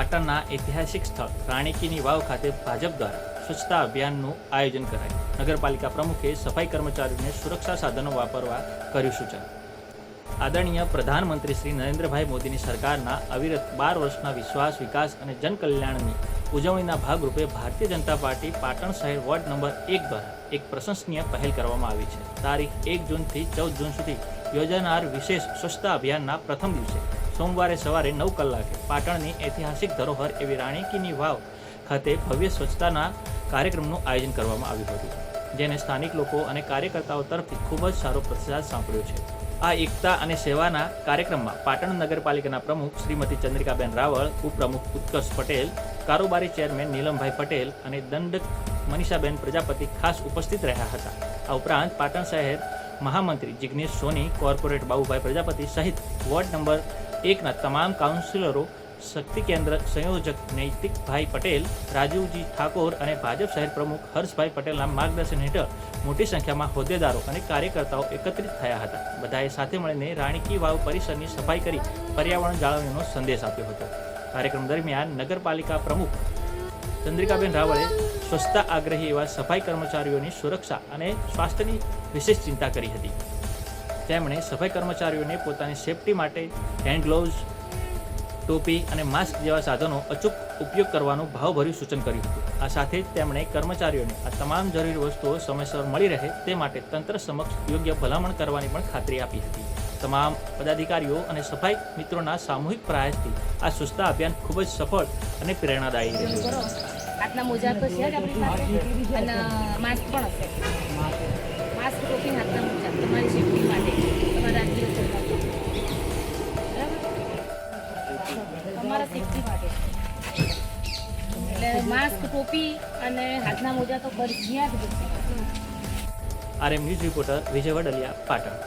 પાટણના ઐતિહાસિક સ્થળ રાણી કી વાવ ખાતે ભાજપ દ્વારા સ્વચ્છતા અભિયાનનું આયોજન કરાયું. નગરપાલિકા પ્રમુખે સફાઈ કર્મચારીઓને સુરક્ષા સાધનો વાપરવા કર્યું સૂચન. આદરણીય પ્રધાનમંત્રી શ્રી નરેન્દ્રભાઈ મોદીની સરકારના અવિરત 12 વર્ષના વિશ્વાસ, વિકાસ અને જનકલ્યાણની ઉજવણીના ભાગરૂપે ભારતીય જનતા પાર્ટી પાટણ શહેર વોર્ડ નંબર 1 દ્વારા એક પ્રશંસનીય પહેલ કરવામાં આવી છે. તારીખ 1 જૂનથી 14 જૂન સુધી યોજાનાર વિશેષ સ્વચ્છતા અભિયાનના પ્રથમ દિવસે સોમવારે સવારે 9 કલાકે પાટણની ઐતિહાસિક ધરોહર એવી રાણી કી વાવ ખાતે ભવ્ય સ્વચ્છતાના કાર્યક્રમનું આયોજન કરવામાં આવ્યું હતું, જેને સ્થાનિક લોકો અને કાર્યકર્તાઓ તરફથી ખૂબ જ સારો પ્રતિસાદ સાંપડ્યો છે. આ એકતા અને સેવાના કાર્યક્રમમાં પાટણ નગરપાલિકાના પ્રમુખ શ્રીમતી ચંદ્રિકાબેન રાવળ, ઉપપ્રમુખ ઉત્કર્ષ પટેલ, કારોબારી ચેરમેન નીલમભાઈ પટેલ અને દંડક મનીષાબેન પ્રજાપતિ ખાસ ઉપસ્થિત રહ્યા હતા. આ ઉપરાંત પાટણ શહેર મહામંત્રી જિગ્નેશ સોની, કોર્પોરેટ બાબુભાઈ પ્રજાપતિ સહિત વોર્ડ નંબર 1ના તમામ કાઉન્સિલરો, શક્તિ કેન્દ્ર સંયોજક નૈતિકભાઈ પટેલ, રાજુજી ઠાકોર અને ભાજપ શહેર પ્રમુખ હર્ષભાઈ પટેલના માર્ગદર્શન હેઠળ મોટી સંખ્યામાં હોદ્દેદારો અને કાર્યકર્તાઓ એકત્રિત થયા હતા. બધાએ સાથે મળીને રાણી કી વાવ પરિસરની સફાઈ કરી પર્યાવરણ જાળવણીનો સંદેશ આપ્યો હતો. કાર્યક્રમ દરમિયાન નગરપાલિકા પ્રમુખ ચંદ્રિકાબેન રાવળે સ્વચ્છતા આગ્રહી એવા સફાઈ કર્મચારીઓની સુરક્ષા અને સ્વાસ્થ્યની વિશેષ ચિંતા કરી હતી. તેમણે સફાઈ કર્મચારીઓને પોતાની સેફટી માટે હેન્ડ ગ્લોવ્સ, ટોપી અને માસ્ક જેવા સાધનો અચૂક ઉપયોગ કરવાનું ભાવભર્યું સૂચન કર્યું હતું. આ સાથે જ તેમણે કર્મચારીઓને આ તમામ જરૂરી વસ્તુઓ સમયસર મળી રહે તે માટે તંત્ર સમક્ષ યોગ્ય ભલામણ કરવાની પણ ખાતરી આપી હતી. તમામ પદાધિકારીઓ અને સફાઈ મિત્રોના સામૂહિક પ્રયાસથી આ સ્વચ્છતા અભિયાન ખૂબ જ સફળ અને પ્રેરણાદાયી રહ્યું. હાથના મોજા તો છે જ આપણી પાસે અને માસ્ક પણ હશે. માસ્ક, ટોપી, હાથના મોજા તમારી સેફટી માટે તમારા તમારા સેફટી માટે એટલે માસ્ક, ટોપી અને હાથના મોજા તો ફરજિયાત જ છે. RM ન્યૂઝ રિપોર્ટર વિજય વડલિયા, પાટણ.